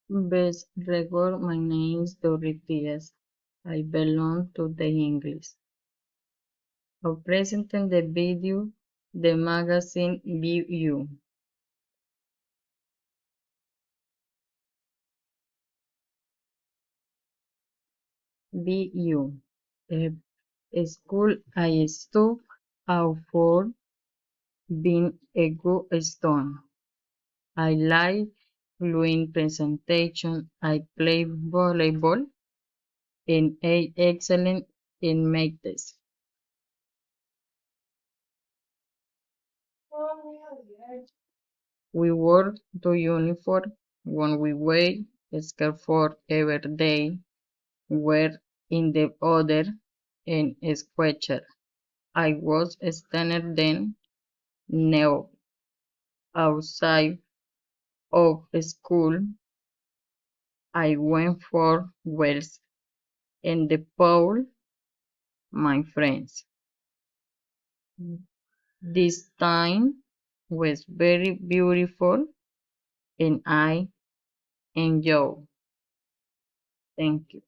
Best record, my name is Dorotheas. I belong to the English. Of presenting the video, the magazine View. View. A school I stuck out for being a good student. I like doing presentation. I play volleyball and I excellent in maths. We wore the uniform when we wear scarf for every day, wear in the other and sweatshirt. I was standing then now outside of school. I went for wells in the pool, my friends. This time was very beautiful and I enjoyed. Thank you.